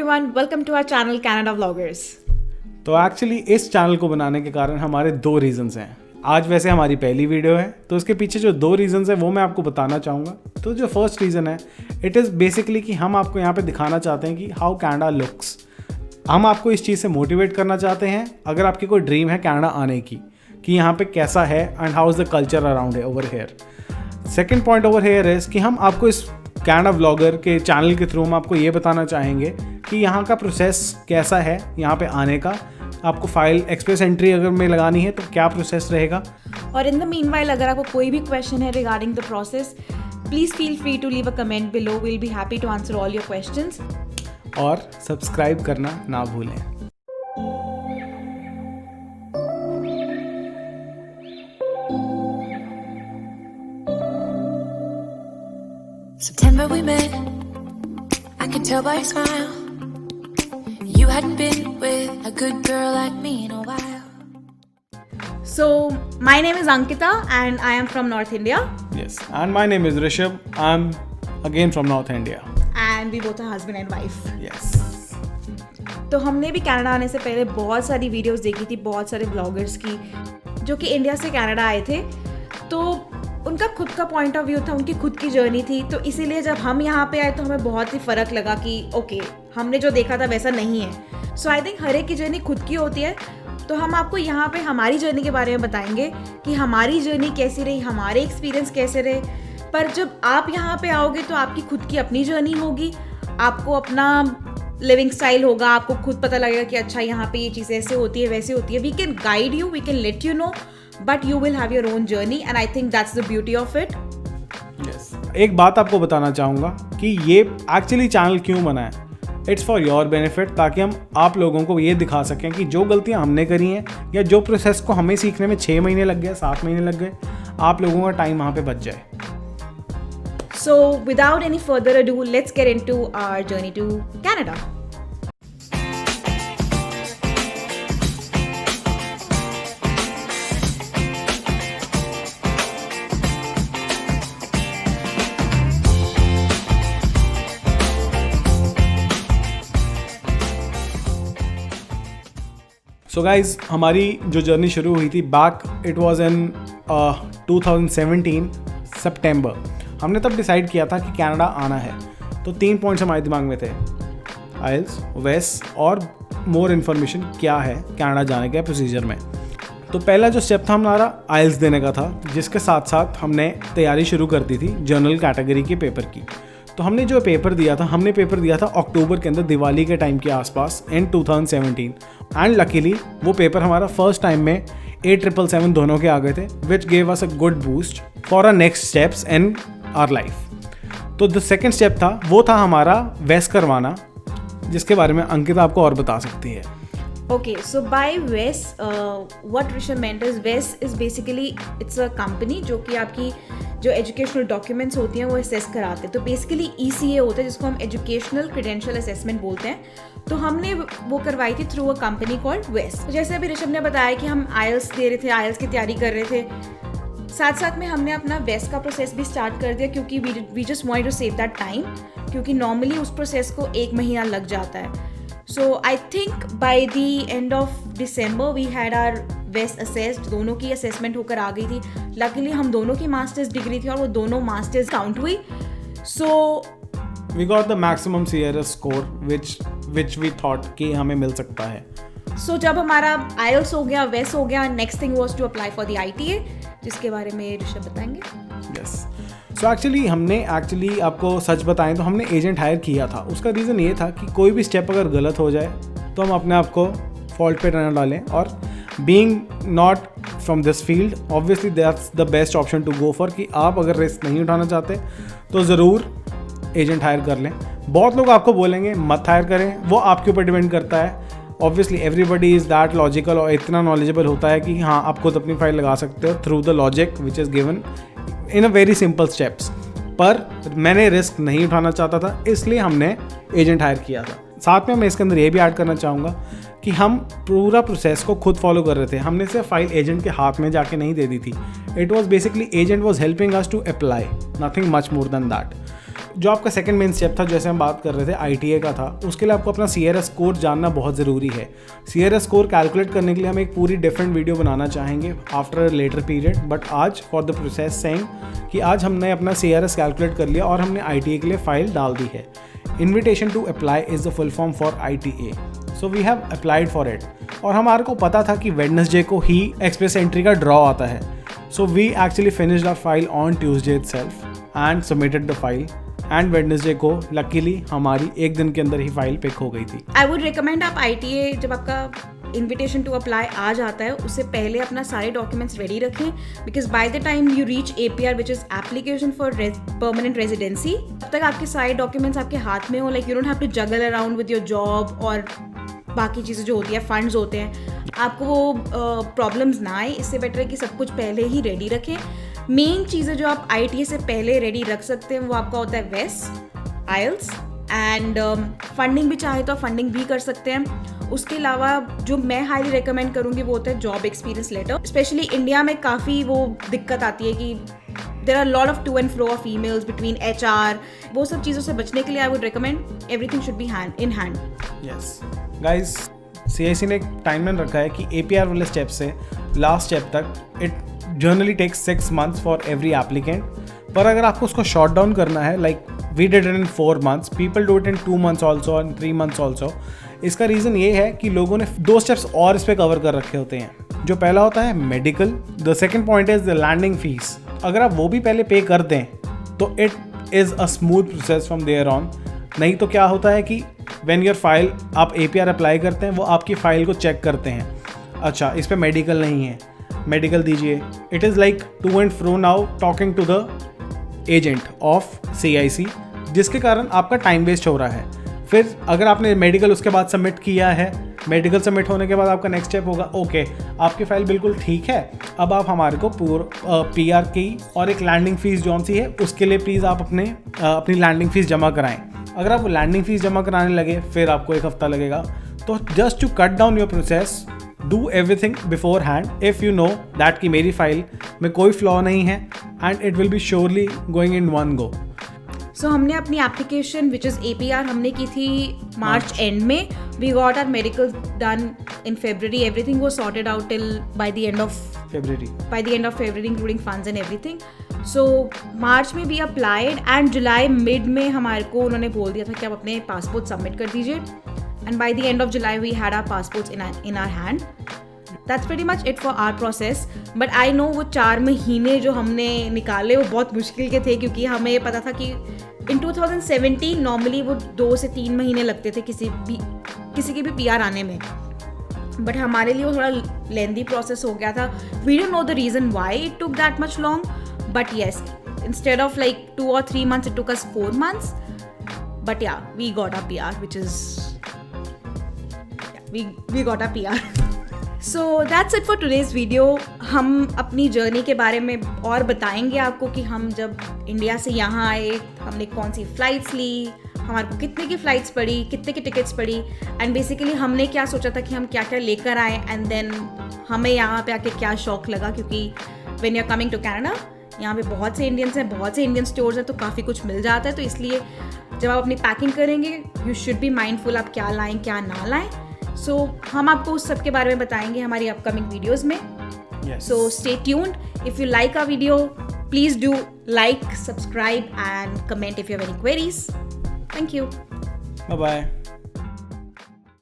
everyone, welcome to our channel Canada Vloggers. तो actually इस channel को बनाने के कारण हमारे दो रीजंस हैं। आज वैसे हमारी पहली वीडियो है तो उसके पीछे जो दो रीजंस हैं वो मैं आपको बताना चाहूँगा। तो जो फर्स्ट रीज़न है इट इज़ बेसिकली कि हम आपको यहाँ पे दिखाना चाहते हैं कि हाउ कनाडा लुक्स। हम आपको इस चीज़ से मोटिवेट करना चाहते हैं अगर आपकी कोई ड्रीम है कनाडा आने की, कि यहाँ पे कैसा है and how is the culture around है over here. Second point over here is कि हम आपको इस कनाडा व्लॉगर के चैनल के थ्रू हम आपको ये बताना चाहेंगे कि यहाँ का प्रोसेस कैसा है यहाँ पे आने का। आपको फाइल एक्सप्रेस एंट्री अगर में लगानी है तो क्या प्रोसेस रहेगा। और इन द मीनवाइल अगर आपको कोई भी क्वेश्चन है regarding the process, please feel free to leave a comment below. Will be happy to answer all your questions. और सब्सक्राइब करना ना भूलें। September we met, I could tell by your smile. You hadn't been with a good girl like me in a while. So, my name is Ankita and I am from North India. Yes, and my name is Rishabh. I'm again from North India. And we both are husband and wife. Yes. तो हमने भी Canada आने से पहले बहुत सारी videos देखी थी, बहुत सारे ब्लॉगर्स की जो कि इंडिया से कनाडा आए थे। तो उनका खुद का पॉइंट ऑफ व्यू था, उनकी खुद की जर्नी थी। तो इसीलिए जब हम यहाँ पे आए तो हमें बहुत ही फ़र्क लगा कि ओके, हमने जो देखा था वैसा नहीं है। सो आई थिंक हर एक की जर्नी खुद की होती है। तो हम आपको यहाँ पे हमारी जर्नी के बारे में बताएंगे कि हमारी जर्नी कैसी रही, हमारे एक्सपीरियंस कैसे रहे। पर जब आप यहाँ पे आओगे तो आपकी खुद की अपनी जर्नी होगी, आपको अपना लिविंग स्टाइल होगा, आपको खुद पता लगेगा कि अच्छा यहाँ पे ये चीज़ ऐसे होती है वैसे होती है। We can guide you, we can let you know, but you will have your own journey and I think that's the beauty of it. Yes. एक बात आपको बताना चाहूँगा कि ये एक्चुअली चैनल क्यों बना है। इट्स फॉर योर बेनिफिट, ताकि हम आप लोगों को ये दिखा सकें कि जो गलतियाँ हमने करी हैं या जो प्रोसेस को हमें सीखने में 6 महीने लग गए, 7 महीने लग गए, आप लोगों का टाइम वहाँ पे बच जाए। So without any further ado, let's get into our journey to Canada. So guys, हमारी जो जर्नी शुरू हुई थी बैक इट वाज इन 2017 सितंबर। हमने तब डिसाइड किया था कि कनाडा आना है। तो 3 पॉइंट्स हमारे दिमाग में थे, आइल्स, वेस और मोर इन्फॉर्मेशन क्या है कनाडा जाने के प्रोसीजर में। तो पहला जो स्टेप था हमारा आइल्स देने का था, जिसके साथ साथ हमने तैयारी शुरू कर दी थी जनरल कैटेगरी के पेपर की। तो हमने जो पेपर दिया था, हमने पेपर दिया था अक्टूबर के अंदर, दिवाली के टाइम के आसपास इन 2017। एंड लकीली वो पेपर हमारा फर्स्ट टाइम में 8,777 दोनों के आ गए थे, which gave us a good boost for our next steps in our life. तो द सेकेंड स्टेप था वो था हमारा वेस करवाना, जिसके बारे में अंकिता आपको और बता सकती है। Okay, so by WES, what Rishabh meant is WES is basically it's a company जो कि आपकी जो एजुकेशनल डॉक्यूमेंट्स होती हैं वो असेस कराते हैं। तो बेसिकली ECA होता है जिसको हम एजुकेशनल क्रेडेंशियल असेसमेंट बोलते हैं। तो हमने वो करवाई थी through a company called WES। तो जैसे अभी ऋषभ ने बताया कि हम IELTS दे रहे थे, IELTS की तैयारी कर रहे थे, साथ साथ में हमने अपना WES का प्रोसेस भी स्टार्ट कर दिया क्योंकि we just wanted to save that time, क्योंकि नॉर्मली उस प्रोसेस को 1 महीना लग जाता है। So I think by the end of December we had our WES assessed, दोनों की असेसमेंट होकर आ गई थी। लकीली हम दोनों की मास्टर्स डिग्री थी और वो दोनों मास्टर्स काउंट हुई। So we got the maximum CRS score which we thought कि हमें मिल सकता है। So जब हमारा IELTS हो गया, WES हो गया, next thing was to apply for the ITA, जिसके बारे में ऋषभ बताएंगे। Yes. सो हमने आपको सच बताएं तो हमने एजेंट हायर किया था। उसका रीज़न ये था कि कोई भी स्टेप अगर गलत हो जाए तो हम अपने आप को फॉल्ट पे न डालें, और being not from this field obviously that's the best option to go for, कि आप अगर रिस्क नहीं उठाना चाहते तो ज़रूर एजेंट हायर कर लें। बहुत लोग आपको बोलेंगे मत हायर करें, वो आपके ऊपर डिपेंड करता है। Obviously everybody is that logical और इतना नॉलेजेबल होता है कि हाँ आप खुद अपनी फाइल लगा सकते हो through the logic which is given in a very simple steps. पर मैंने रिस्क नहीं उठाना चाहता था, इसलिए हमने एजेंट हायर किया था। साथ में मैं इसके अंदर ये भी ऐड करना चाहूँगा कि हम पूरा प्रोसेस को खुद फॉलो कर रहे थे। हमने सिर्फ फाइल एजेंट के हाथ में जाके नहीं दे दी थी। It was basically agent was helping us to apply, nothing much more than that. जो आपका सेकंड मेन स्टेप था, जैसे हम बात कर रहे थे ITA का था, उसके लिए आपको अपना CRS स्कोर जानना बहुत ज़रूरी है। CRS स्कोर कैलकुलेट करने के लिए हम एक पूरी डिफरेंट वीडियो बनाना चाहेंगे after a letter period, but आज फॉर द प्रोसेस सेइंग कि आज हमने अपना CRS कैलकुलेट कर लिया और हमने ITA के लिए फाइल डाल दी है। Invitation to apply is the full form for ITA, so we have applied for it. और हमारे को पता था कि वेडनेसडे को ही एक्सप्रेस एंट्री का ड्रॉ आता है, so we actually finished our file on Tuesday itself and submitted the file, and Wednesday को लकीली हमारी एक दिन के अंदर ही फाइल पिक हो गई थी। आई वुड रिकमेंड आप ITA जब आपका इन्विटेशन टू अप्लाई आ जाता है उससे पहले अपना सारे डॉक्यूमेंट्स रेडी रखें, because by the time you reach APR which is application for permanent residency, तब तक आपके सारे डॉक्यूमेंट्स आपके हाथ में हो, like you don't have to juggle around with your job और बाकी चीज़ें जो होती है, फंड्स होते हैं, आपको वो प्रॉब्लम्स ना आए। इससे बेटर है कि सब कुछ पहले ही रेडी रखें। मेन चीज़ें जो आप ITA से पहले रेडी रख सकते हैं वो आपका होता है वेस, IELTS एंड फंडिंग भी चाहे तो आप फंडिंग भी कर सकते हैं। उसके अलावा जो मैं हाईली रिकमेंड करूँगी वो होता है job experience letter. Specially India में काफ़ी वो दिक्कत आती है कि there are lot of to and fro of emails between HR, वो सब चीज़ों से बचने के लिए I would recommend everything should be hand in hand. Yes guys, CIC ने एक टाइमलाइन रखा है कि APR वाले स्टेप से लास्ट स्टेप तक it generally takes 6 months for every applicant, पर अगर आपको उसको शॉर्ट डाउन करना है, like we did it in 4 months, people do it in 2 months also and 3 months also. इसका रीज़न ये है कि लोगों ने 2 स्टेप्स और इस पर कवर कर रखे होते हैं। जो पहला होता है medical, the second point is the landing fees. अगर आप वो भी पहले पे कर दें तो it is a smooth process from there on. नहीं तो क्या होता है कि व्हेन योर फाइल, आप APR अप्लाई करते हैं, वो आपकी फ़ाइल को चेक करते हैं, अच्छा इस पर मेडिकल नहीं है, मेडिकल दीजिए। It is like to and fro now talking to the agent of CIC, जिसके कारण आपका टाइम वेस्ट हो रहा है। फिर अगर आपने मेडिकल उसके बाद सबमिट किया है, मेडिकल सबमिट होने के बाद आपका नेक्स्ट स्टेप होगा ओके आपकी फ़ाइल बिल्कुल ठीक है, अब आप हमारे को PR की और एक लैंडिंग फ़ीस जौन सी है उसके लिए प्लीज़ आप अपनी लैंडिंग फ़ीस जमा कराएं। अगर आप लैंडिंग फ़ीस जमा कराने लगे फिर आपको 1 हफ्ता लगेगा। तो just to cut down your process, do everything beforehand if you know that कि मेरी फाइल में कोई फ्लॉ नहीं है and it will be surely going in one go. So हमने अपनी एप्लीकेशन विच इज़ APR हमने की थी मार्च एंड में। We got our medical done in February, everything was sorted out till by the end of February including funds and everything. So मार्च में भी applied and July mid में हमारे को उन्होंने बोल दिया था कि आप अपने पासपोर्ट सबमिट कर दीजिए, and by the end of July we had our passports in our hand. That's pretty much it for our process. But I know वो 4 महीने जो हमने निकाले वो बहुत मुश्किल के थे, क्योंकि हमें ये पता था कि in 2017 नॉर्मली वो 2 से 3 महीने लगते थे किसी की भी PR आने में, बट हमारे लिए वो थोड़ा लेंदी प्रोसेस हो गया था. We don't know the reason why it took that much long, but yes, instead of like 2 or 3 months, it took us 4 months. But yeah, we got our PR, which is, yeah, we got our PR. So that's it for today's video. हम अपनी journey के बारे में और बताएंगे आपको कि हम जब इंडिया से यहाँ आए हमने कौन सी फ़्लाइट्स ली, हमारे को कितने की फ़्लाइट्स पड़ी, कितने की टिकट्स पड़ी, एंड बेसिकली हमने क्या सोचा था कि हम क्या क्या लेकर आए, एंड देन हमें यहाँ पे आके क्या शौक लगा, क्योंकि when you are coming to Canada यहाँ पे बहुत से इंडियंस हैं, बहुत से इंडियन स्टोर्स हैं, तो काफ़ी कुछ मिल जाता है. तो इसलिए जब आप अपनी पैकिंग करेंगे यू शुड बी माइंडफुल आप क्या लाएँ क्या ना लाएँ. सो हम आपको उस सब के बारे में बताएंगे हमारी अपकमिंग वीडियोज़ में. So stay tuned. If you like our video, please do like, subscribe and comment if you have any queries. Thank you. Bye-bye.